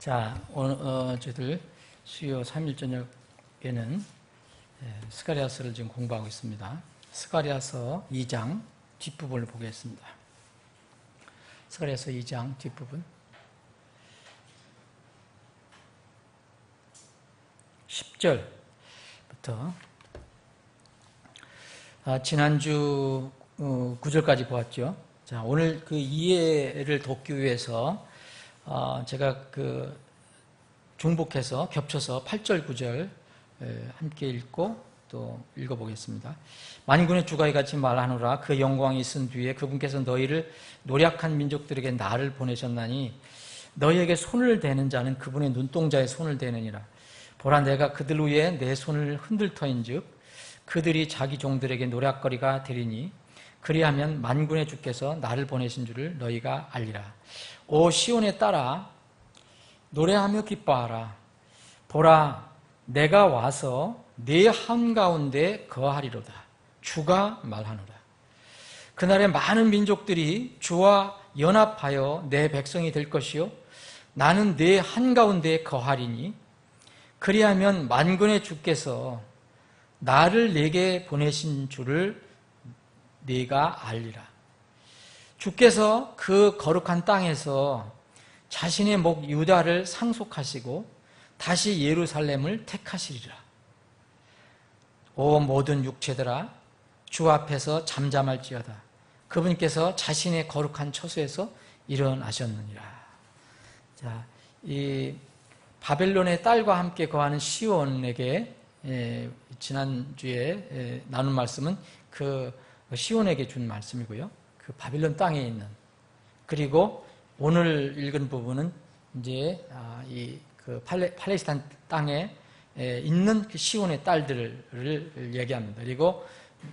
자, 오늘 저희들 수요 3일 저녁에는 스가랴서를 지금 공부하고 있습니다. 스가랴서 2장 뒷부분을 보겠습니다. 스가랴서 2장 뒷부분 10절부터 지난주 9절까지 보았죠. 자, 오늘 그 이해를 돕기 위해서 제가 중복해서 겹쳐서 8절, 9절 함께 읽고 또 읽어보겠습니다. 만군의 주가 이같이 말하노라. 그 영광이 있은 뒤에 그분께서 너희를 노략한 민족들에게 나를 보내셨나니 너희에게 손을 대는 자는 그분의 눈동자에 손을 대느니라. 보라, 내가 그들 위에 내 손을 흔들 터인즉 그들이 자기 종들에게 노략거리가 되리니 그리하면 만군의 주께서 나를 보내신 줄을 너희가 알리라. 오 시온에 따라 노래하며 기뻐하라. 보라, 내가 와서 네 한가운데 거하리로다. 주가 말하노라. 그날에 많은 민족들이 주와 연합하여 내 백성이 될 것이요 나는 네 한가운데 거하리니 그리하면 만군의 주께서 나를 내게 보내신 줄을 네가 알리라. 주께서 그 거룩한 땅에서 자신의 목 유다를 상속하시고 다시 예루살렘을 택하시리라. 오 모든 육체들아, 주 앞에서 잠잠할지어다. 그분께서 자신의 거룩한 처소에서 일어나셨느니라. 자, 이 바벨론의 딸과 함께 거하는 시온에게 지난주에 나눈 말씀은 그 시온에게 준 말씀이고요. 그 바빌론 땅에 있는, 그리고 오늘 읽은 부분은 이제 그 팔레스타인 땅에 있는 그 시온의 딸들을 얘기합니다. 그리고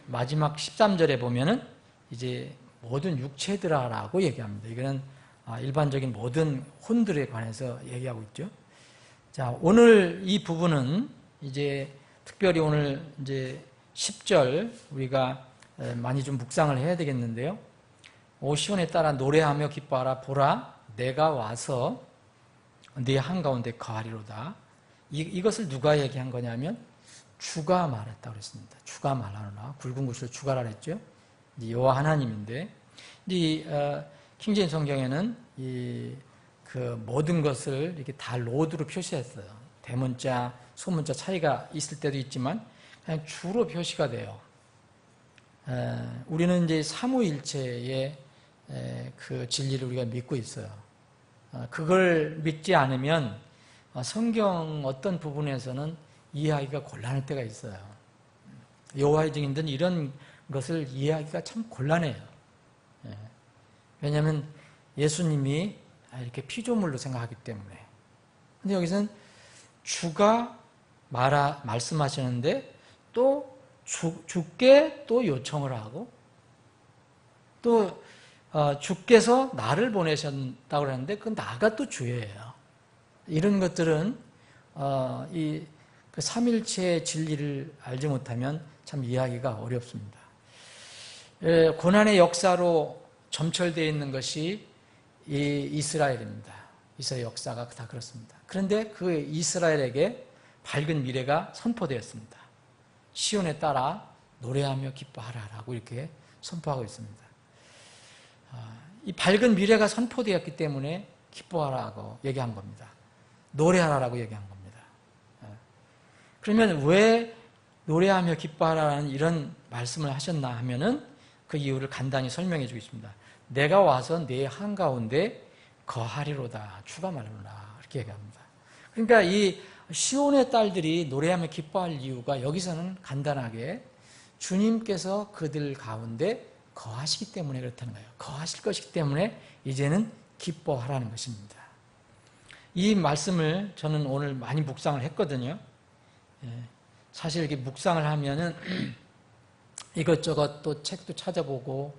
마지막 13절에 보면은 이제 모든 육체들아라고 얘기합니다. 이거는 일반적인 모든 혼들에 관해서 얘기하고 있죠. 자, 오늘 이 부분은 이제 특별히 오늘 이제 10절 우리가 많이 좀 묵상을 해야 되겠는데요. 오 시온에 따라 노래하며 기뻐하라. 보라, 내가 와서 네 한가운데 거하리로다. 이것을 누가 얘기한 거냐면 주가 말했다고 그랬습니다. 주가 말하노라. 굵은 구슬 주가라 그랬죠. 여호와 하나님인데, 킹제임스 성경에는 그 모든 것을 이렇게 다 로드로 표시했어요. 대문자, 소문자 차이가 있을 때도 있지만 그냥 주로 표시가 돼요. 우리는 이제 삼위일체의 그 진리를 우리가 믿고 있어요. 그걸 믿지 않으면 성경 어떤 부분에서는 이해하기가 곤란할 때가 있어요. 여호와의 증인들은 이런 것을 이해하기가 참 곤란해요. 왜냐하면 예수님이 이렇게 피조물로 생각하기 때문에. 근데 여기서는 주가 말씀하시는데 또 주께 또 요청을 하고 또 주께서 나를 보내셨다고 그러는데 그 나가 또 주예요. 이런 것들은 그 삼일체의 진리를 알지 못하면 참 이해하기가 어렵습니다. 고난의 역사로 점철되어 있는 것이 이 이스라엘입니다. 이스라엘 역사가 다 그렇습니다. 그런데 그 이스라엘에게 밝은 미래가 선포되었습니다. 시온에 따라 노래하며 기뻐하라라고 이렇게 선포하고 있습니다. 이 밝은 미래가 선포되었기 때문에 기뻐하라고 얘기한 겁니다. 노래하라라고 얘기한 겁니다. 그러면 왜 노래하며 기뻐하라는 이런 말씀을 하셨나 하면은 그 이유를 간단히 설명해 주겠습니다. 내가 와서 내 한가운데 거하리로다. 주가 말하노라. 이렇게 얘기합니다. 그러니까 이 시온의 딸들이 노래하며 기뻐할 이유가 여기서는 간단하게 주님께서 그들 가운데 거하시기 때문에 그렇다는 거예요. 거하실 것이기 때문에 이제는 기뻐하라는 것입니다. 이 말씀을 저는 오늘 많이 묵상을 했거든요. 사실 이렇게 묵상을 하면은 이것저것 또 책도 찾아보고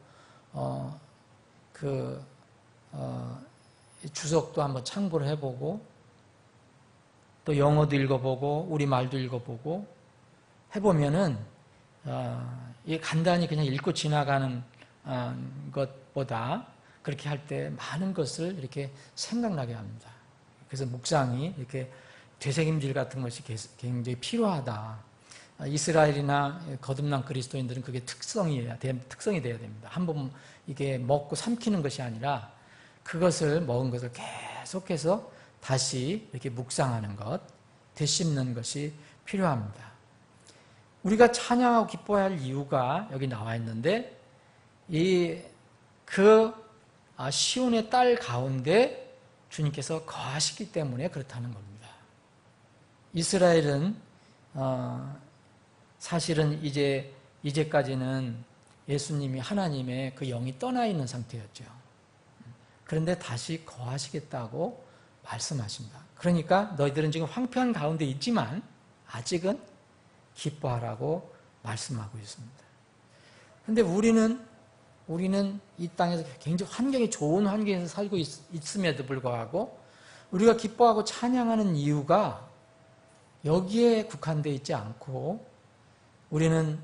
주석도 한번 참고를 해보고 또 영어도 읽어보고 우리말도 읽어보고 해보면은 이 간단히 그냥 읽고 지나가는 것보다 그렇게 할 때 많은 것을 이렇게 생각나게 합니다. 그래서 묵상이 이렇게 되새김질 같은 것이 굉장히 필요하다. 이스라엘이나 거듭난 그리스도인들은 그게 특성이 돼야 됩니다. 한번 이게 먹고 삼키는 것이 아니라 그것을 먹은 것을 계속해서 다시 이렇게 묵상하는 것, 되씹는 것이 필요합니다. 우리가 찬양하고 기뻐할 이유가 여기 나와 있는데 시온의 딸 가운데 주님께서 거하시기 때문에 그렇다는 겁니다. 이스라엘은 사실은 이제까지는 예수님이 하나님의 그 영이 떠나 있는 상태였죠. 그런데 다시 거하시겠다고 말씀하십니다. 그러니까 너희들은 지금 황폐한 가운데 있지만 아직은 기뻐하라고 말씀하고 있습니다. 그런데 우리는 이 땅에서 굉장히 환경이 좋은 환경에서 살고 있음에도 불구하고 우리가 기뻐하고 찬양하는 이유가 여기에 국한되어 있지 않고 우리는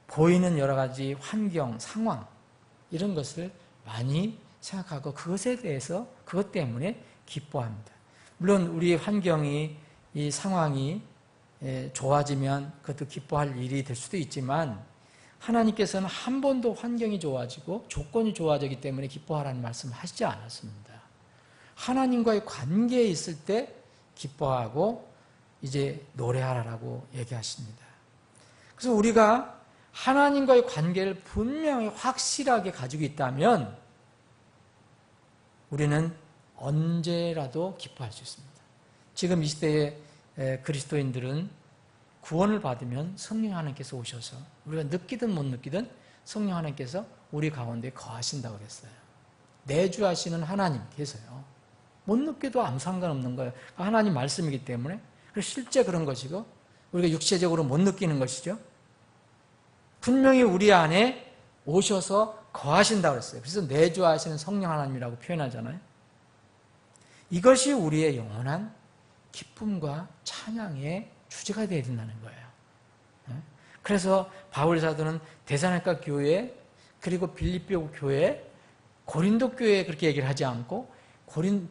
보이는 여러 가지 환경, 상황 이런 것을 많이 생각하고 그것 때문에 기뻐합니다. 물론 우리의 환경이 이 상황이 좋아지면 그것도 기뻐할 일이 될 수도 있지만 하나님께서는 한 번도 환경이 좋아지고 조건이 좋아지기 때문에 기뻐하라는 말씀을 하시지 않았습니다. 하나님과의 관계에 있을 때 기뻐하고 이제 노래하라고 얘기하십니다. 그래서 우리가 하나님과의 관계를 분명히 확실하게 가지고 있다면 우리는 언제라도 기뻐할 수 있습니다. 지금 이 시대의 그리스도인들은 구원을 받으면 성령 하나님께서 오셔서 우리가 느끼든 못 느끼든 성령 하나님께서 우리 가운데 거하신다고 그랬어요. 내주하시는 하나님께서요. 못 느껴도 아무 상관없는 거예요. 하나님 말씀이기 때문에 실제 그런 것이고 우리가 육체적으로 못 느끼는 것이죠. 분명히 우리 안에 오셔서 거하신다고 그랬어요. 그래서 내주하시는 성령 하나님이라고 표현하잖아요. 이것이 우리의 영원한 기쁨과 찬양의 주제가 되어야 된다는 거예요. 그래서 바울 사도는 데살로니가 교회 그리고 빌립보 교회, 고린도 교회에 그렇게 얘기를 하지 않고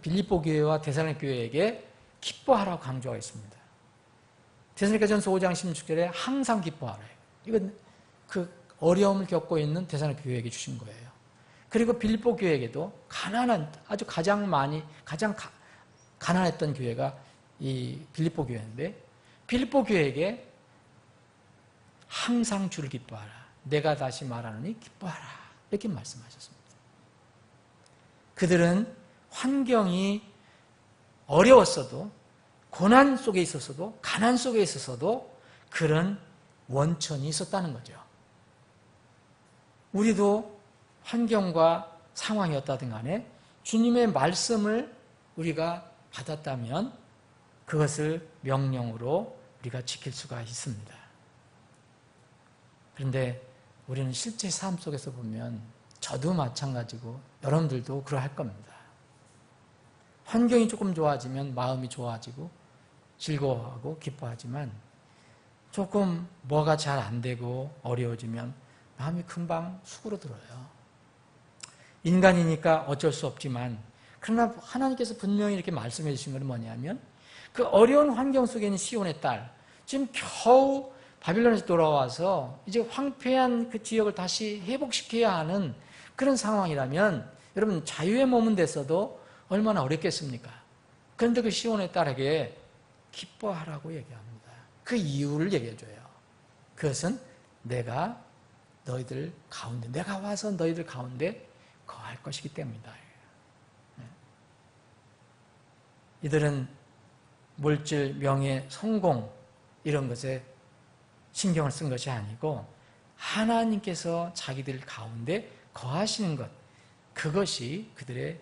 빌립보 교회와 데살로니가 교회에게 기뻐하라고 강조하고 있습니다. 데살로니가전서 5장 16절에 항상 기뻐하래요. 이건 그 어려움을 겪고 있는 데살로니가 교회에게 주신 거예요. 그리고 빌립보 교회에게도 아주 가장 가난했던 교회가 이 빌립보 교회인데 빌립보 교회에게 항상 주를 기뻐하라. 내가 다시 말하노니 기뻐하라. 이렇게 말씀하셨습니다. 그들은 환경이 어려웠어도 고난 속에 있었어도 가난 속에 있었어도 그런 원천이 있었다는 거죠. 우리도 환경과 상황이 어떠든 간에 주님의 말씀을 우리가 받았다면 그것을 명령으로 우리가 지킬 수가 있습니다. 그런데 우리는 실제 삶 속에서 보면 저도 마찬가지고 여러분들도 그러할 겁니다. 환경이 조금 좋아지면 마음이 좋아지고 즐거워하고 기뻐하지만 조금 뭐가 잘 안 되고 어려워지면 마음이 금방 수그러들어요. 인간이니까 어쩔 수 없지만 그러나 하나님께서 분명히 이렇게 말씀해 주신 건 뭐냐면 그 어려운 환경 속에 있는 시온의 딸 지금 겨우 바빌론에서 돌아와서 이제 황폐한 그 지역을 다시 회복시켜야 하는 그런 상황이라면 여러분 자유에 머문댔어도 얼마나 어렵겠습니까? 그런데 그 시온의 딸에게 기뻐하라고 얘기합니다. 그 이유를 얘기해줘요. 그것은 내가 와서 너희들 가운데 거할 것이기 때문이다. 이들은 물질, 명예, 성공 이런 것에 신경을 쓴 것이 아니고 하나님께서 자기들 가운데 거하시는 것 그것이 그들의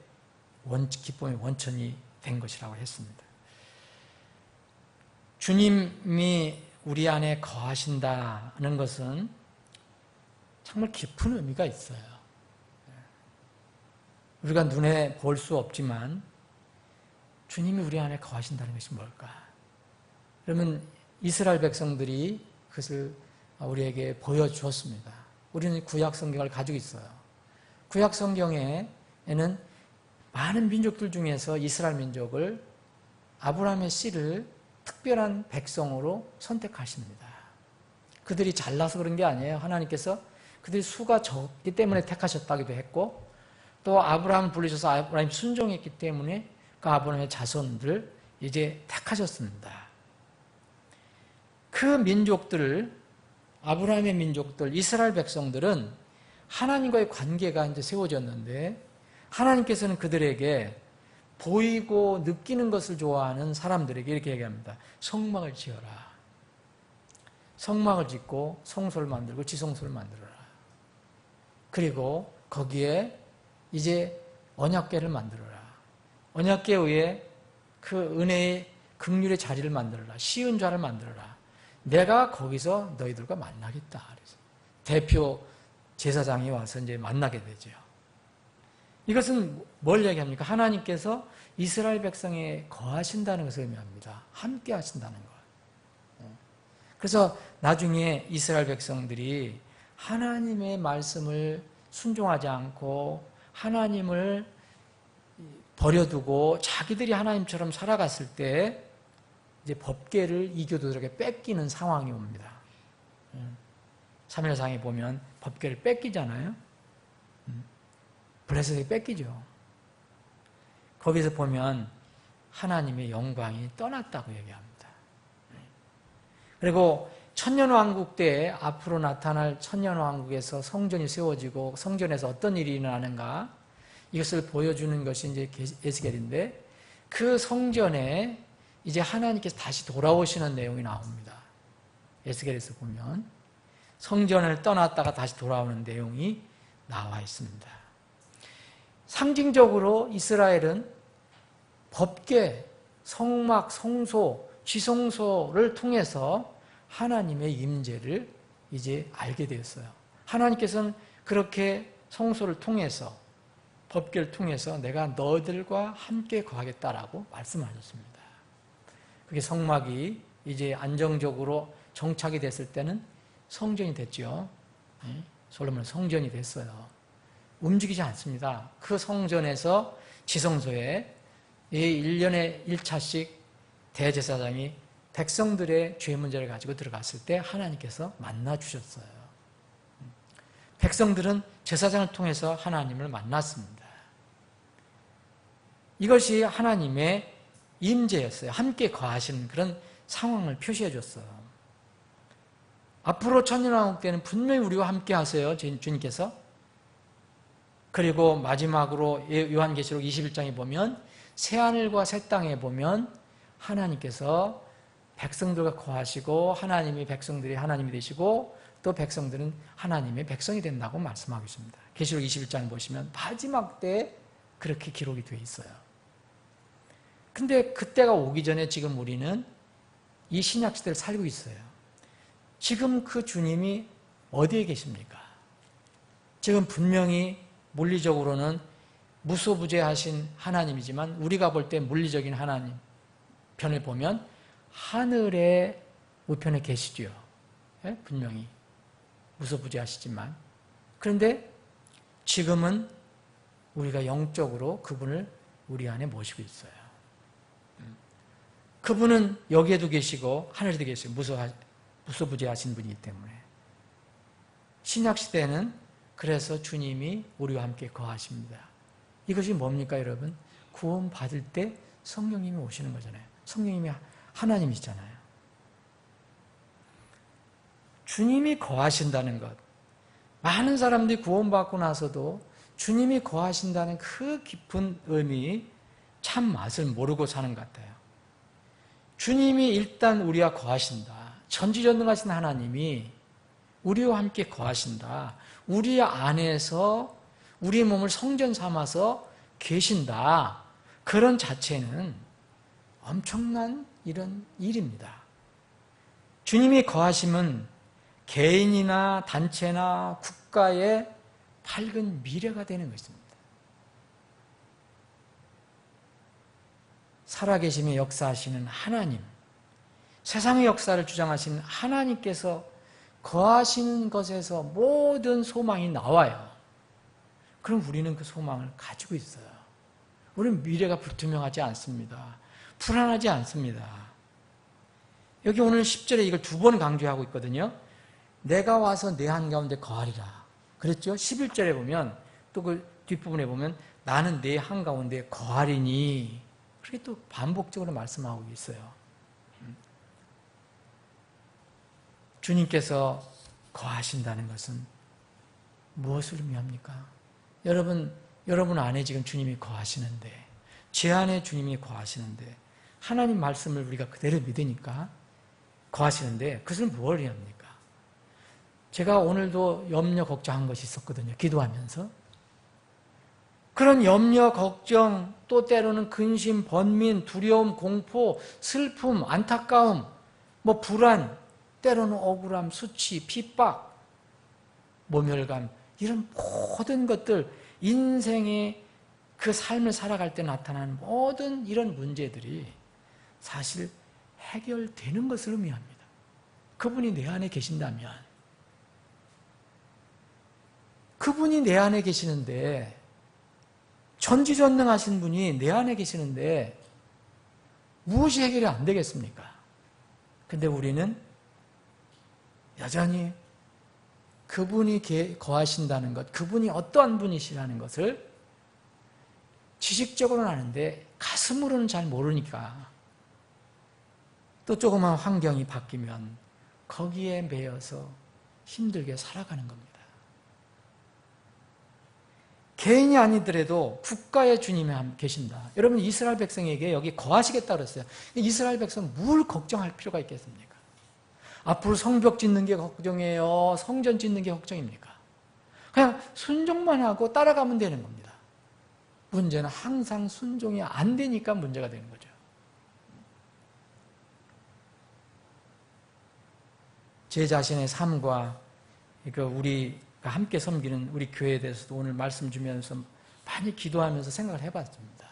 기쁨의 원천이 된 것이라고 했습니다. 주님이 우리 안에 거하신다는 것은 정말 깊은 의미가 있어요. 우리가 눈에 볼 수 없지만 주님이 우리 안에 거하신다는 것이 뭘까? 그러면 이스라엘 백성들이 그것을 우리에게 보여주었습니다. 우리는 구약 성경을 가지고 있어요. 구약 성경에는 많은 민족들 중에서 이스라엘 민족을 아브라함의 씨를 특별한 백성으로 선택하십니다. 그들이 잘나서 그런 게 아니에요. 하나님께서 그들이 수가 적기 때문에 택하셨다기도 했고 또 아브라함을 부르셔서 아브라함이 순종했기 때문에 그 아브라함의 자손들을 이제 택하셨습니다. 그 민족들을 아브라함의 민족들 이스라엘 백성들은 하나님과의 관계가 이제 세워졌는데 하나님께서는 그들에게 보이고 느끼는 것을 좋아하는 사람들에게 이렇게 얘기합니다. 성막을 지어라. 성막을 짓고 성소를 만들고 지성소를 만들어라. 그리고 거기에 이제 언약궤를 만들어라. 언약궤 위에 그 은혜의 긍휼의 자리를 만들어라. 시은 자를 만들어라. 내가 거기서 너희들과 만나겠다. 그래서 대표 제사장이 와서 이제 만나게 되죠. 이것은 뭘 얘기합니까? 하나님께서 이스라엘 백성에 거하신다는 것을 의미합니다. 함께 하신다는 것. 그래서 나중에 이스라엘 백성들이 하나님의 말씀을 순종하지 않고 하나님을 버려두고 자기들이 하나님처럼 살아갔을 때 이제 법궤를 이교도들에게 뺏기는 상황이 옵니다. 사무엘상에 보면 법궤를 뺏기잖아요. 블레셋에게 뺏기죠. 거기서 보면 하나님의 영광이 떠났다고 얘기합니다. 그리고 천년왕국 때 앞으로 나타날 천년왕국에서 성전이 세워지고 성전에서 어떤 일이 일어나는가 이것을 보여주는 것이 이제 에스겔인데 그 성전에 이제 하나님께서 다시 돌아오시는 내용이 나옵니다. 에스겔에서 보면 성전을 떠났다가 다시 돌아오는 내용이 나와 있습니다. 상징적으로 이스라엘은 법궤, 성막, 성소, 지성소를 통해서 하나님의 임재를 이제 알게 되었어요. 하나님께서는 그렇게 성소를 통해서 법궤를 통해서 내가 너희들과 함께 거하겠다라고 말씀하셨습니다. 그게 성막이 이제 안정적으로 정착이 됐을 때는 성전이 됐죠. 솔로몬은 성전이 됐어요. 움직이지 않습니다. 그 성전에서 지성소에 1년에 1차씩 대제사장이 백성들의 죄 문제를 가지고 들어갔을 때 하나님께서 만나 주셨어요. 백성들은 제사장을 통해서 하나님을 만났습니다. 이것이 하나님의 임재였어요. 함께 거하시는 그런 상황을 표시해 줬어요. 앞으로 천년왕국 때는 분명히 우리와 함께 하세요. 주님께서. 그리고 마지막으로 요한계시록 21장에 보면 새하늘과 새 땅에 보면 하나님께서 백성들과 거하시고 하나님이 백성들이 하나님이 되시고 또 백성들은 하나님의 백성이 된다고 말씀하고 있습니다. 계시록 21장 보시면 마지막 때에 그렇게 기록이 되어 있어요. 근데 그때가 오기 전에 지금 우리는 이 신약시대를 살고 있어요. 지금 그 주님이 어디에 계십니까? 지금 분명히 물리적으로는 무소부재하신 하나님이지만 우리가 볼 때 물리적인 하나님 편을 보면 하늘의 우편에 계시죠. 예? 분명히 무소부재하시지만 그런데 지금은 우리가 영적으로 그분을 우리 안에 모시고 있어요. 그분은 여기에도 계시고 하늘에도 계시고 무소부재하신 분이기 때문에 신약시대에는 그래서 주님이 우리와 함께 거하십니다. 이것이 뭡니까 여러분? 구원 받을 때 성령님이 오시는 거잖아요. 성령님이 하나님이잖아요. 주님이 거하신다는 것. 많은 사람들이 구원받고 나서도 주님이 거하신다는 그 깊은 의미 참 맛을 모르고 사는 것 같아요. 주님이 일단 우리와 거하신다. 전지전능하신 하나님이 우리와 함께 거하신다. 우리 안에서 우리의 몸을 성전 삼아서 계신다. 그런 자체는 엄청난 이런 일입니다. 주님이 거하심은 개인이나 단체나 국가의 밝은 미래가 되는 것입니다. 살아계심의 역사하시는 하나님, 세상의 역사를 주장하시는 하나님께서 거하시는 것에서 모든 소망이 나와요. 그럼 우리는 그 소망을 가지고 있어요. 우리는 미래가 불투명하지 않습니다. 불안하지 않습니다. 여기 오늘 10절에 이걸 2번 강조하고 있거든요. 내가 와서 내 한가운데 거하리라. 그랬죠? 11절에 보면 또 그 뒷부분에 보면 나는 내 한가운데 거하리니. 그렇게 또 반복적으로 말씀하고 있어요. 주님께서 거하신다는 것은 무엇을 의미합니까? 여러분 안에 지금 주님이 거하시는데, 제 안에 주님이 거하시는데, 하나님 말씀을 우리가 그대로 믿으니까 거하시는데, 그것은 무엇을 의미합니까? 제가 오늘도 염려, 걱정한 것이 있었거든요. 기도하면서. 그런 염려, 걱정, 또 때로는 근심, 번민, 두려움, 공포, 슬픔, 안타까움, 불안, 때로는 억울함, 수치, 핍박, 모멸감, 이런 모든 것들, 인생의 그 삶을 살아갈 때 나타나는 모든 이런 문제들이 사실 해결되는 것을 의미합니다. 그분이 내 안에 계신다면, 그분이 내 안에 계시는데, 전지전능하신 분이 내 안에 계시는데 무엇이 해결이 안 되겠습니까? 근데 우리는 여전히 그분이 거하신다는 것, 그분이 어떠한 분이시라는 것을 지식적으로는 아는데 가슴으로는 잘 모르니까 또 조그만 환경이 바뀌면 거기에 매여서 힘들게 살아가는 겁니다. 개인이 아니더라도 국가의 주님이 계신다. 여러분 이스라엘 백성에게 여기 거하시겠다 그랬어요. 이스라엘 백성은 뭘 걱정할 필요가 있겠습니까? 앞으로 성벽 짓는 게 걱정이에요? 성전 짓는 게 걱정입니까? 그냥 순종만 하고 따라가면 되는 겁니다. 문제는 항상 순종이 안 되니까 문제가 되는 거죠. 제 자신의 삶과 우리가 함께 섬기는 우리 교회에 대해서도 오늘 말씀 주면서 많이 기도하면서 생각을 해봤습니다.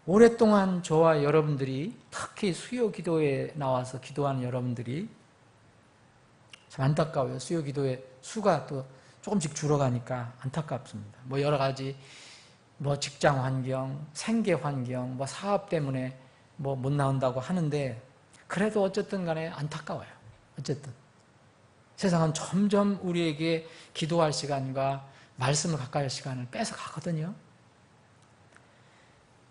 오랫동안 저와 여러분들이 특히 수요 기도에 나와서 기도하는 여러분들이 참 안타까워요. 수요 기도의 수가 또 조금씩 줄어가니까 안타깝습니다. 여러 가지 직장 환경, 생계 환경, 사업 때문에 못 나온다고 하는데 그래도 어쨌든 간에 안타까워요. 어쨌든 세상은 점점 우리에게 기도할 시간과 말씀을 가까이 할 시간을 뺏어 가거든요.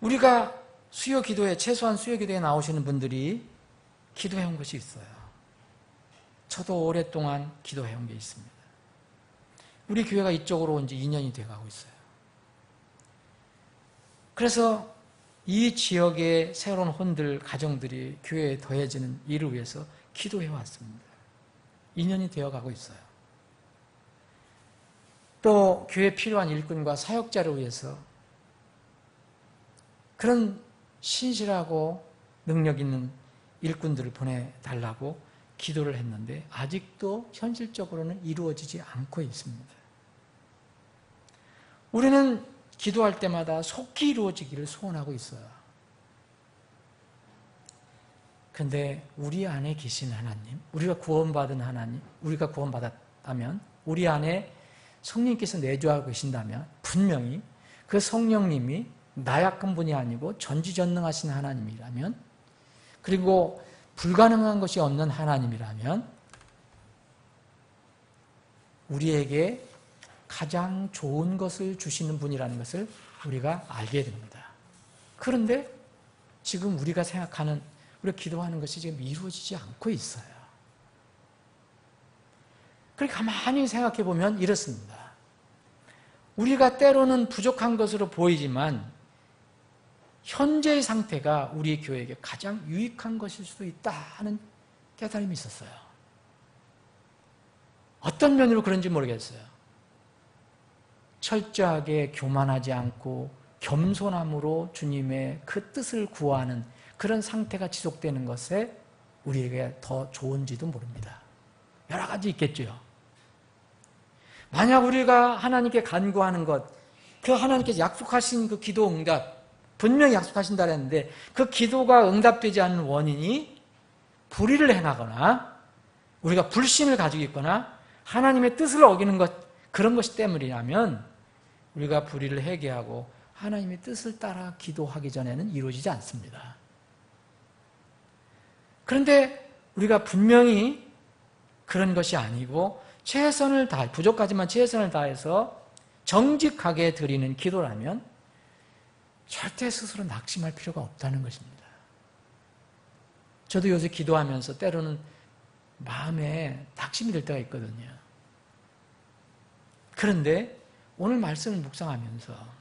우리가 최소한 수요 기도에 나오시는 분들이 기도해 온 것이 있어요. 저도 오랫동안 기도해 온 게 있습니다. 우리 교회가 이쪽으로 온 지 2년이 돼 가고 있어요. 그래서 이 지역의 새로운 혼들, 가정들이 교회에 더해지는 일을 위해서 기도해 왔습니다. 2년이 되어 가고 있어요. 또 교회에 필요한 일꾼과 사역자를 위해서 그런 신실하고 능력 있는 일꾼들을 보내달라고 기도를 했는데 아직도 현실적으로는 이루어지지 않고 있습니다. 우리는 기도할 때마다 속히 이루어지기를 소원하고 있어요. 근데 우리 안에 계신 하나님, 우리가 구원받은 하나님, 우리가 구원받았다면 우리 안에 성령님께서 내주하고 계신다면 분명히 그 성령님이 나약한 분이 아니고 전지전능하신 하나님이라면, 그리고 불가능한 것이 없는 하나님이라면 우리에게 가장 좋은 것을 주시는 분이라는 것을 우리가 알게 됩니다. 그런데 지금 우리가 생각하는, 우리가 기도하는 것이 지금 이루어지지 않고 있어요. 그렇게 가만히 생각해 보면 이렇습니다. 우리가 때로는 부족한 것으로 보이지만 현재의 상태가 우리 교회에게 가장 유익한 것일 수도 있다는 깨달음이 있었어요. 어떤 면으로 그런지 모르겠어요. 철저하게 교만하지 않고 겸손함으로 주님의 그 뜻을 구하는 그런 상태가 지속되는 것에 우리에게 더 좋은지도 모릅니다. 여러 가지 있겠죠. 만약 우리가 하나님께 간구하는 것, 그 하나님께서 약속하신 그 기도 응답, 분명히 약속하신다 했는데 그 기도가 응답되지 않는 원인이 불의를 행하거나 우리가 불신을 가지고 있거나 하나님의 뜻을 어기는 것, 그런 것이 때문이라면 우리가 불의를 회개하고 하나님의 뜻을 따라 기도하기 전에는 이루어지지 않습니다. 그런데 우리가 분명히 그런 것이 아니고 부족하지만 최선을 다해서 정직하게 드리는 기도라면 절대 스스로 낙심할 필요가 없다는 것입니다. 저도 요새 기도하면서 때로는 마음에 낙심이 들 때가 있거든요. 그런데 오늘 말씀을 묵상하면서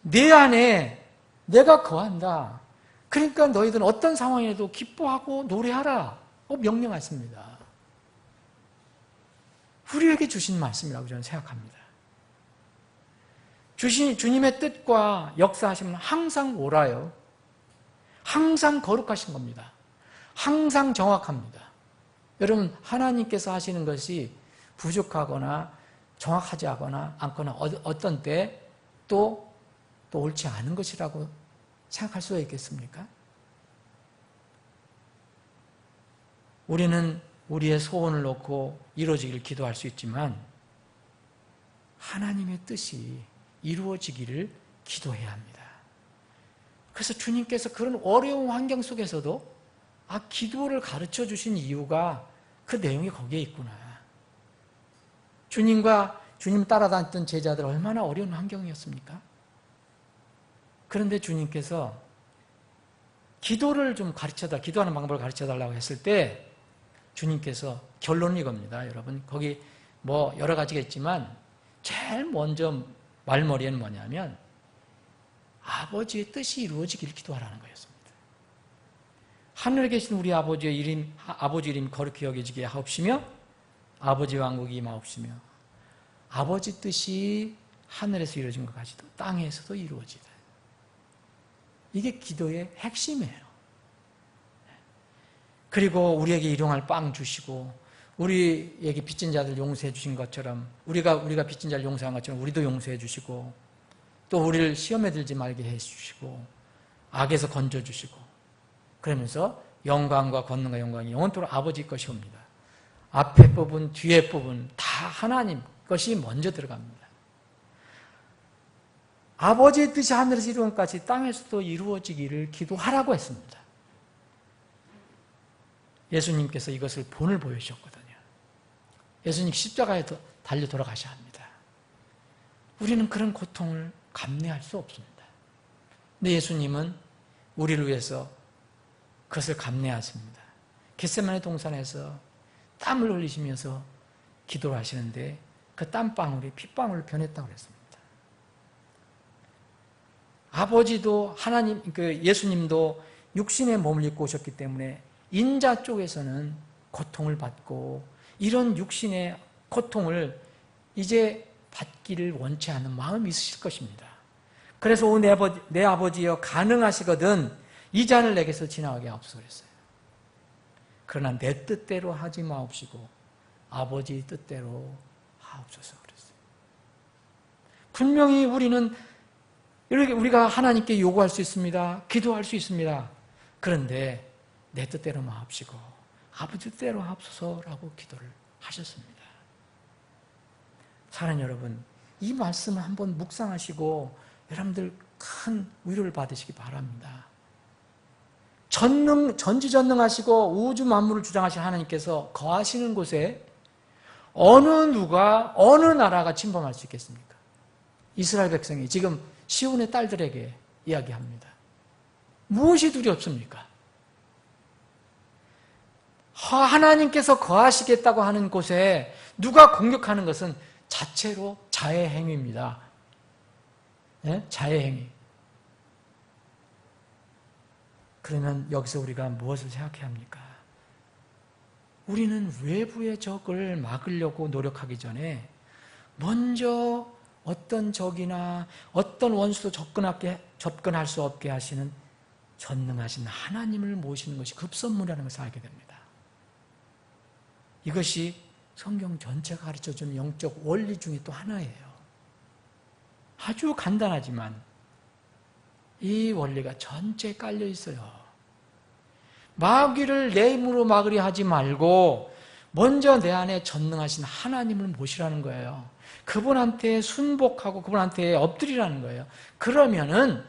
내 안에 내가 거한다. 그러니까 너희들은 어떤 상황에도 기뻐하고 노래하라. 명령하십니다. 우리에게 주신 말씀이라고 저는 생각합니다. 주님의 뜻과 역사하시면 항상 옳아요. 항상 거룩하신 겁니다. 항상 정확합니다. 여러분, 하나님께서 하시는 것이 부족하거나 정확하지 않거나 어떤 때 또 옳지 않은 것이라고 생각할 수가 있겠습니까? 우리는 우리의 소원을 놓고 이루어지기를 기도할 수 있지만 하나님의 뜻이 이루어지기를 기도해야 합니다. 그래서 주님께서 그런 어려운 환경 속에서도 기도를 가르쳐 주신 이유가 그 내용이 거기에 있구나. 주님 따라다녔던 제자들 얼마나 어려운 환경이었습니까? 그런데 주님께서 기도하는 방법을 가르쳐 달라고 했을 때 주님께서 결론은 이겁니다. 여러분, 거기 여러 가지가 있지만 제일 먼저 말머리에는 뭐냐면 아버지의 뜻이 이루어지기를 기도하라는 거였습니다. 하늘에 계신 우리 아버지 이름 거룩히 여겨지게 하옵시며 아버지 왕국이 임하옵시며 아버지 뜻이 하늘에서 이루어진 것 같이도 땅에서도 이루어지다. 이게 기도의 핵심이에요. 그리고 우리에게 일용할 빵 주시고 우리에게 빚진 자들 용서해 주신 것처럼 우리가 빚진 자를 용서한 것처럼 우리도 용서해 주시고 또 우리를 시험에 들지 말게 해 주시고 악에서 건져 주시고 그러면서 영광과 권능과 영광이 영원토록 아버지 것이옵니다. 앞에 부분 뒤에 부분 다 하나님 것이 먼저 들어갑니다. 아버지의 뜻이 하늘에서 이루어진 것까지 땅에서도 이루어지기를 기도하라고 했습니다. 예수님께서 이것을 본을 보여주셨거든요. 예수님 십자가에 달려 돌아가셔야 합니다. 우리는 그런 고통을 감내할 수 없습니다. 근데 예수님은 우리를 위해서 그것을 감내하십니다. 겟세마네 동산에서 땀을 흘리시면서 기도를 하시는데 그 땀방울이 핏방울로 변했다고 그랬습니다. 아버지도 예수님도 육신의 몸을 입고 오셨기 때문에 인자 쪽에서는 고통을 받고 이런 육신의 고통을 이제 받기를 원치 않는 마음이 있으실 것입니다. 그래서 오 내 아버지여 가능하시거든 이 잔을 내게서 지나가게 하옵소서 그랬어요. 그러나 내 뜻대로 하지 마옵시고 아버지 뜻대로 하옵소서 그랬어요. 분명히 우리가 하나님께 요구할 수 있습니다. 기도할 수 있습니다. 그런데 내 뜻대로 마옵시고 아버지 뜻대로 하옵소서라고 기도를 하셨습니다. 사랑하는 여러분, 이 말씀을 한번 묵상하시고 여러분들 큰 위로를 받으시기 바랍니다. 전지전능하시고 우주 만물을 주장하신 하나님께서 거하시는 곳에 어느 나라가 침범할 수 있겠습니까? 이스라엘 백성이 지금 시온의 딸들에게 이야기합니다. 무엇이 두렵습니까? 하나님께서 거하시겠다고 하는 곳에 누가 공격하는 것은 자체로 자해 행위입니다. 네? 자해 행위. 그러면 여기서 우리가 무엇을 생각해야 합니까? 우리는 외부의 적을 막으려고 노력하기 전에 먼저 어떤 적이나 어떤 원수도 접근할 수 없게 하시는 전능하신 하나님을 모시는 것이 급선무라는 것을 알게 됩니다. 이것이 성경 전체가 가르쳐주는 영적 원리 중에 또 하나예요. 아주 간단하지만 이 원리가 전체에 깔려 있어요. 마귀를 내 힘으로 막으려 하지 말고 먼저 내 안에 전능하신 하나님을 모시라는 거예요. 그분한테 순복하고 그분한테 엎드리라는 거예요. 그러면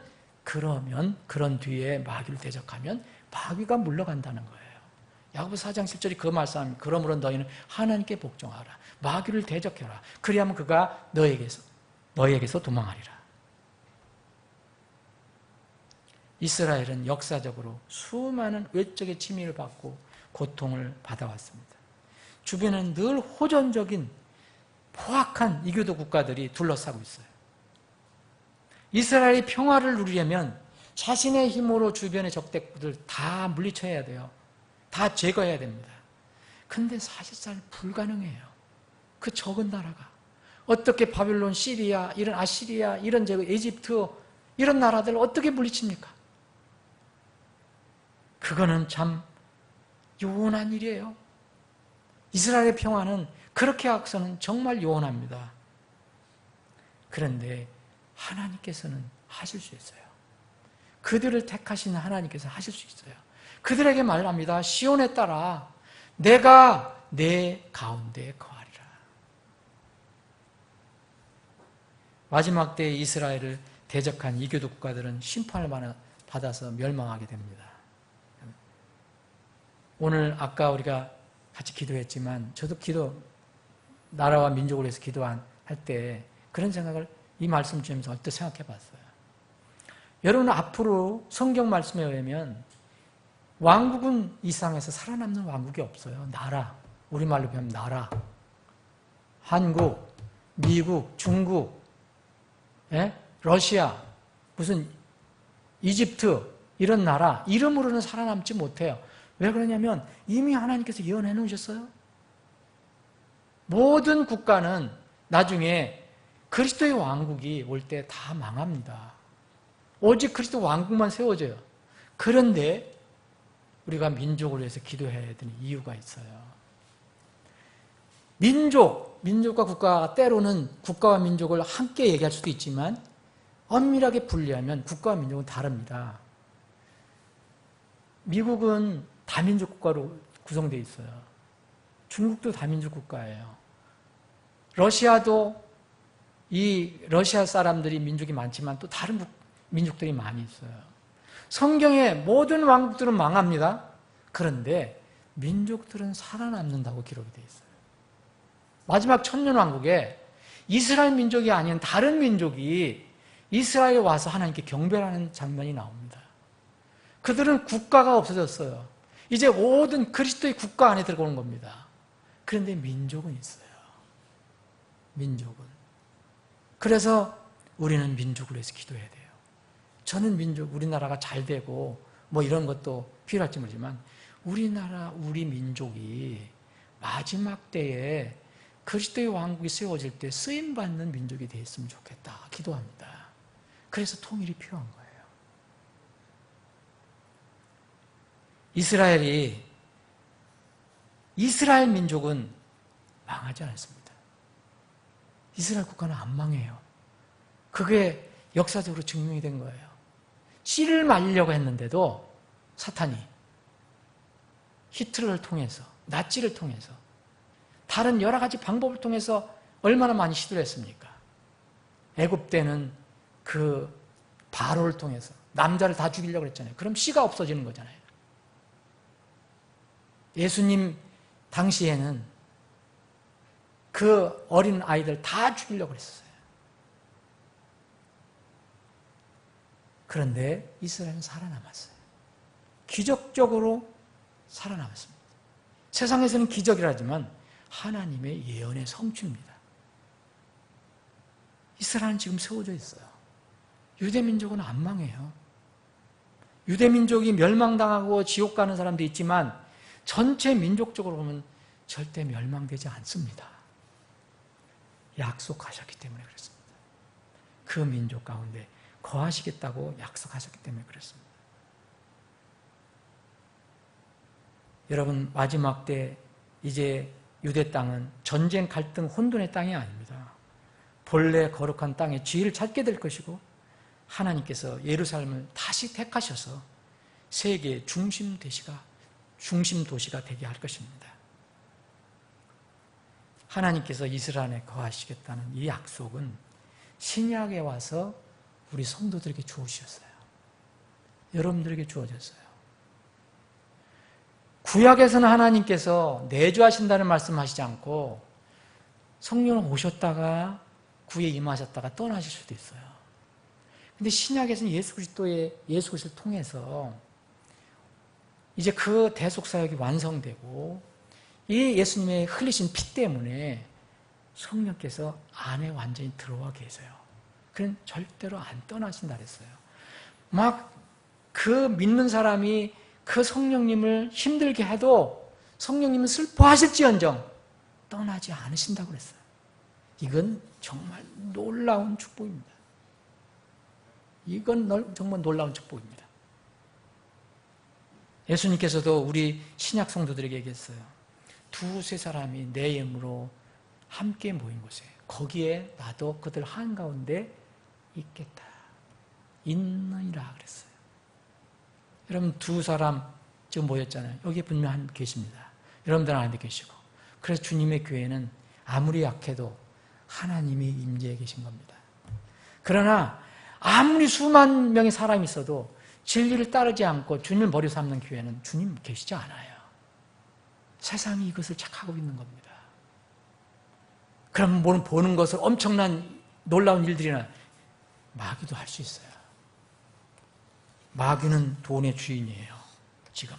그런 뒤에 마귀를 대적하면 마귀가 물러간다는 거예요. 야고보서 4장 10절이 그 말씀합니다. 그러므로 너희는 하나님께 복종하라. 마귀를 대적해라. 그리하면 그가 너희에게서 도망하리라. 이스라엘은 역사적으로 수많은 외적의 침입을 받고 고통을 받아왔습니다. 주변에는 늘 호전적인 포악한 이교도 국가들이 둘러싸고 있어요. 이스라엘이 평화를 누리려면 자신의 힘으로 주변의 적대국들 다 물리쳐야 돼요. 다 제거해야 됩니다. 근데 사실상 불가능해요. 그 적은 나라가 어떻게 바빌론, 시리아, 이런 아시리아, 이런 이집트 이런 나라들 어떻게 물리칩니까? 그거는 참 요원한 일이에요. 이스라엘의 평화는 그렇게 해서는 정말 요원합니다. 그런데 하나님께서는 하실 수 있어요. 그들을 택하신 하나님께서 하실 수 있어요. 그들에게 말합니다. 시온에 따라 내가 내 가운데 거하리라. 마지막 때에 이스라엘을 대적한 이교도 국가들은 심판을 받아서 멸망하게 됩니다. 오늘 아까 우리가 같이 기도했지만 저도 나라와 민족을 위해서 기도할 때 그런 생각을 이 말씀 주면서 어떻게 생각해 봤어요. 여러분 앞으로 성경 말씀에 의하면 왕국은 이 세상에서 살아남는 왕국이 없어요. 나라, 우리말로 배우면 나라. 한국, 미국, 중국, 러시아, 무슨 이집트 이런 나라 이름으로는 살아남지 못해요. 왜 그러냐면 이미 하나님께서 예언해 놓으셨어요. 모든 국가는 나중에 그리스도의 왕국이 올 때 다 망합니다. 오직 그리스도 왕국만 세워져요. 그런데 우리가 민족을 위해서 기도해야 되는 이유가 있어요. 민족과 국가가 때로는 국가와 민족을 함께 얘기할 수도 있지만 엄밀하게 분리하면 국가와 민족은 다릅니다. 미국은 다민족 국가로 구성되어 있어요. 중국도 다민족 국가예요. 러시아도 이 러시아 사람들이 민족이 많지만 또 다른 민족들이 많이 있어요. 성경의 모든 왕국들은 망합니다. 그런데 민족들은 살아남는다고 기록이 되어 있어요. 마지막 천년왕국에 이스라엘 민족이 아닌 다른 민족이 이스라엘에 와서 하나님께 경배하는 장면이 나옵니다. 그들은 국가가 없어졌어요. 이제 모든 그리스도의 국가 안에 들어오는 겁니다. 그런데 민족은 있어요. 민족은. 그래서 우리는 민족을 위해서 기도해야 돼요. 저는 우리나라가 잘 되고 뭐 이런 것도 필요할지 모르지만 우리나라, 우리 민족이 마지막 때에 그리스도의 왕국이 세워질 때 쓰임받는 민족이 되었으면 좋겠다. 기도합니다. 그래서 통일이 필요한 거예요. 이스라엘 민족은 망하지 않았습니다. 이스라엘 국가는 안 망해요. 그게 역사적으로 증명이 된 거예요. 씨를 말리려고 했는데도 사탄이 히틀러를 통해서, 나치를 통해서, 다른 여러 가지 방법을 통해서 얼마나 많이 시도를 했습니까? 애굽 때는 그 바로를 통해서 남자를 다 죽이려고 했잖아요. 그럼 씨가 없어지는 거잖아요. 예수님 당시에는 그 어린 아이들 다 죽이려고 했었어요. 그런데 이스라엘은 살아남았어요. 기적적으로 살아남았습니다. 세상에서는 기적이라지만 하나님의 예언의 성취입니다. 이스라엘은 지금 세워져 있어요. 유대민족은 안 망해요. 유대민족이 멸망당하고 지옥 가는 사람도 있지만 전체 민족적으로 보면 절대 멸망되지 않습니다. 약속하셨기 때문에 그렇습니다. 그 민족 가운데 거하시겠다고 약속하셨기 때문에 그렇습니다. 여러분 마지막 때 이제 유대 땅은 전쟁, 갈등, 혼돈의 땅이 아닙니다. 본래 거룩한 땅에 지혜를 찾게 될 것이고 하나님께서 예루살렘을 다시 택하셔서 세계의 중심 도시가 되게 할 것입니다. 하나님께서 이스라엘 안에 거하시겠다는 이 약속은 신약에 와서 우리 성도들에게 주어주셨어요. 여러분들에게 주어졌어요. 구약에서는 하나님께서 내주하신다는 말씀하시지 않고 성령을 오셨다가 구에 임하셨다가 떠나실 수도 있어요. 근데 신약에서는 예수 그리스도를 통해서 이제 그 대속사역이 완성되고 이 예수님의 흘리신 피 때문에 성령께서 안에 완전히 들어와 계세요. 그는 절대로 안 떠나신다 그랬어요. 막 그 믿는 사람이 그 성령님을 힘들게 해도 성령님은 슬퍼하실지언정 떠나지 않으신다고 그랬어요. 이건 정말 놀라운 축복입니다. 이건 정말 놀라운 축복입니다. 예수님께서도 우리 신약 성도들에게 얘기했어요. 두세 사람이 내 이름으로 함께 모인 곳에 거기에 나도 그들 한가운데 있겠다. 있느니라 그랬어요. 여러분 두 사람 지금 모였잖아요. 여기 분명 한 계십니다. 여러분들 안에 계시고. 그래서 주님의 교회는 아무리 약해도 하나님이 임재해 계신 겁니다. 그러나 아무리 수만 명의 사람이 있어도 진리를 따르지 않고 주님을 머리 삼는 교회는 주님 계시지 않아요. 세상이 이것을 착하고 있는 겁니다. 그럼 보는 것을 엄청난 놀라운 일들이나 마귀도 할 수 있어요. 마귀는 돈의 주인이에요. 지금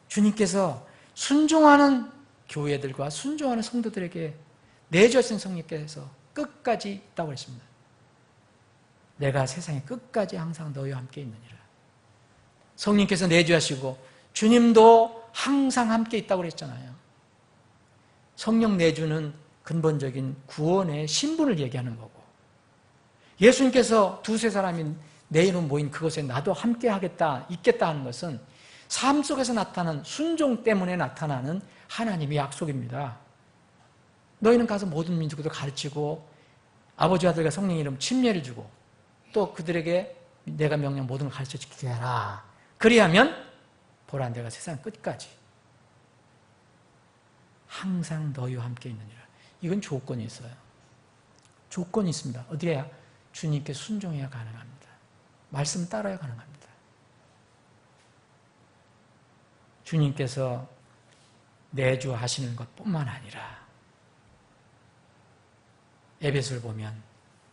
주님께서 순종하는 교회들과 순종하는 성도들에게 내주하신 성령께서 끝까지 있다고 했습니다. 내가 세상의 끝까지 항상 너희와 함께 있느니라. 성령께서 내주하시고 주님도 항상 함께 있다고 그랬잖아요. 성령 내주는 근본적인 구원의 신분을 얘기하는 거고, 예수님께서 두세 사람이 내 이름 모인 그곳에 나도 함께 하겠다, 있겠다 하는 것은 삶 속에서 나타나는 순종 때문에 나타나는 하나님의 약속입니다. 너희는 가서 모든 민족들 가르치고 아버지 아들과 성령 이름 침례를 주고 또 그들에게 내가 명령 모든 걸 가르쳐 지키게 해라. 그리하면 보라 내가 세상 끝까지 항상 너희와 함께 있느니라. 이건 조건이 있어요. 조건이 있습니다. 어디에야? 주님께 순종해야 가능합니다. 말씀 따라야 가능합니다. 주님께서 내주하시는 것뿐만 아니라 에베소를 보면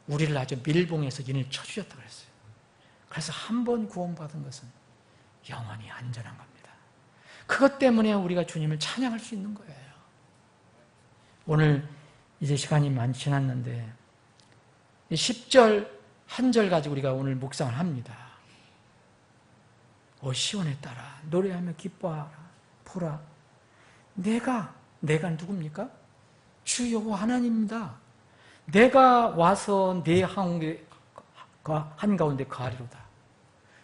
우리를 아주 밀봉해서 인을 쳐주셨다고 그랬어요. 그래서 한 번 구원받은 것은 영원히 안전한 겁니다. 그것 때문에 우리가 주님을 찬양할 수 있는 거예요. 오늘 이제 시간이 많이 지났는데 10절 한 절 가지고 우리가 오늘 묵상을 합니다. 시온에 따라 노래하며 기뻐하라. 보라 내가 누굽니까? 주 여호와 하나님입니다. 내가 와서 내 한가운데 거하리로다.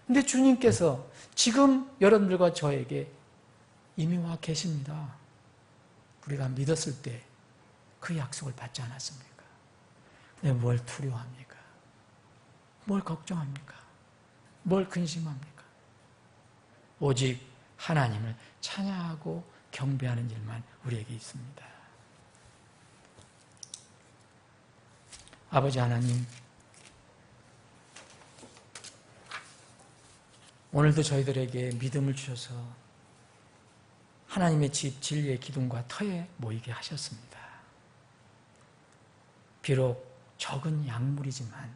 근데 주님께서 지금 여러분들과 저에게 이미 와 계십니다. 우리가 믿었을 때 그 약속을 받지 않았습니까? 근데 뭘 두려워합니까? 뭘 걱정합니까? 뭘 근심합니까? 오직 하나님을 찬양하고 경배하는 일만 우리에게 있습니다. 아버지 하나님, 오늘도 저희들에게 믿음을 주셔서 하나님의 집 진리의 기둥과 터에 모이게 하셨습니다. 비록 적은 약물이지만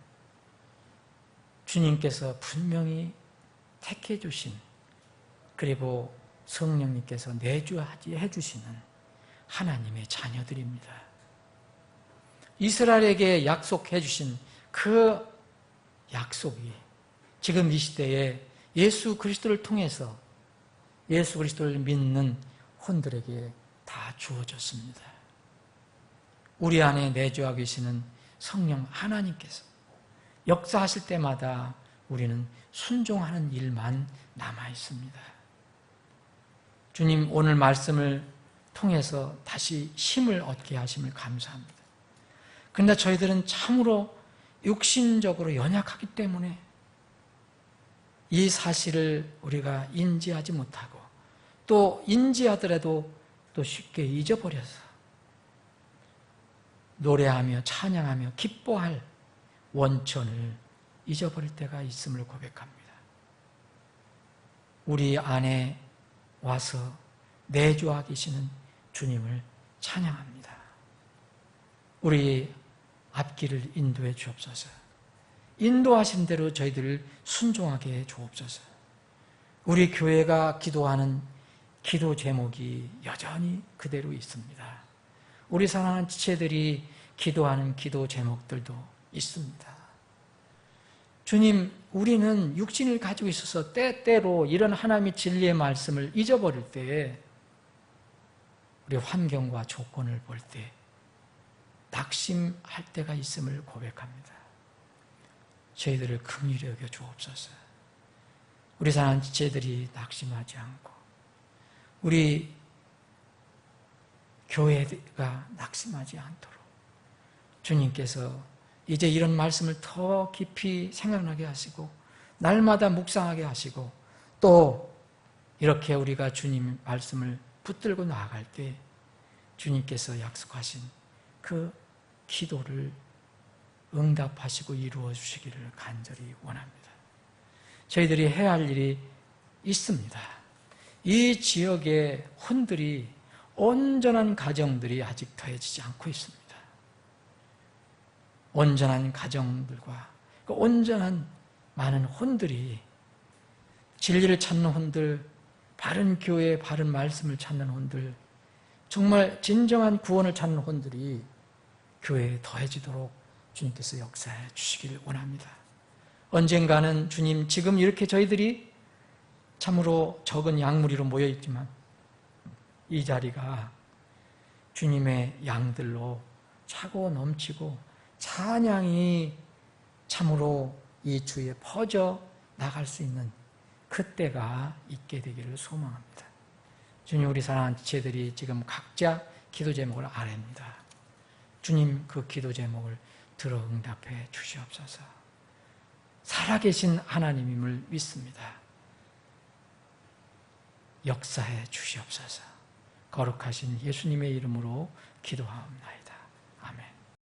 주님께서 분명히 택해 주신, 그리고 성령님께서 내주해 주시는 하나님의 자녀들입니다. 이스라엘에게 약속해 주신 그 약속이 지금 이 시대에 예수 그리스도를 통해서 예수 그리스도를 믿는 혼들에게 다 주어졌습니다. 우리 안에 내주하고 계시는 성령 하나님께서 역사하실 때마다 우리는 순종하는 일만 남아 있습니다. 주님, 오늘 말씀을 통해서 다시 힘을 얻게 하심을 감사합니다. 그러나 저희들은 참으로 육신적으로 연약하기 때문에 이 사실을 우리가 인지하지 못하고, 또 인지하더라도 또 쉽게 잊어버려서 노래하며 찬양하며 기뻐할 원천을 잊어버릴 때가 있음을 고백합니다. 우리 안에 와서 내주하 계시는 주님을 찬양합니다. 우리 앞길을 인도해 주옵소서. 인도하신 대로 저희들을 순종하게 해 주옵소서. 우리 교회가 기도하는 기도 제목이 여전히 그대로 있습니다. 우리 사랑하는 지체들이 기도하는 기도 제목들도 있습니다. 주님, 우리는 육신을 가지고 있어서 때때로 이런 하나님의 진리의 말씀을 잊어버릴 때, 우리 환경과 조건을 볼 때 낙심할 때가 있음을 고백합니다. 저희들을 긍휼히 여겨 주옵소서. 우리 사랑하는 지체들이 낙심하지 않고 우리 교회가 낙심하지 않도록 주님께서 이제 이런 말씀을 더 깊이 생각나게 하시고 날마다 묵상하게 하시고 또 이렇게 우리가 주님 말씀을 붙들고 나아갈 때 주님께서 약속하신 그 기도를 응답하시고 이루어 주시기를 간절히 원합니다. 저희들이 해야 할 일이 있습니다. 이 지역의 혼들이 온전한 가정들이 아직 더해지지 않고 있습니다. 온전한 가정들과 그 온전한 많은 혼들이 진리를 찾는 혼들, 바른 교회, 바른 말씀을 찾는 혼들, 정말 진정한 구원을 찾는 혼들이 교회에 더해지도록 주님께서 역사해 주시기를 원합니다. 언젠가는 주님, 지금 이렇게 저희들이 참으로 적은 양무리로 모여있지만 이 자리가 주님의 양들로 차고 넘치고 찬양이 참으로 이 주에 퍼져 나갈 수 있는 그때가 있게 되기를 소망합니다. 주님, 우리 사랑하는 지체들이 지금 각자 기도 제목을 아뢰입니다. 주님, 그 기도 제목을 들어 응답해 주시옵소서. 살아계신 하나님임을 믿습니다. 역사해 주시옵소서. 거룩하신 예수님의 이름으로 기도하옵나이다.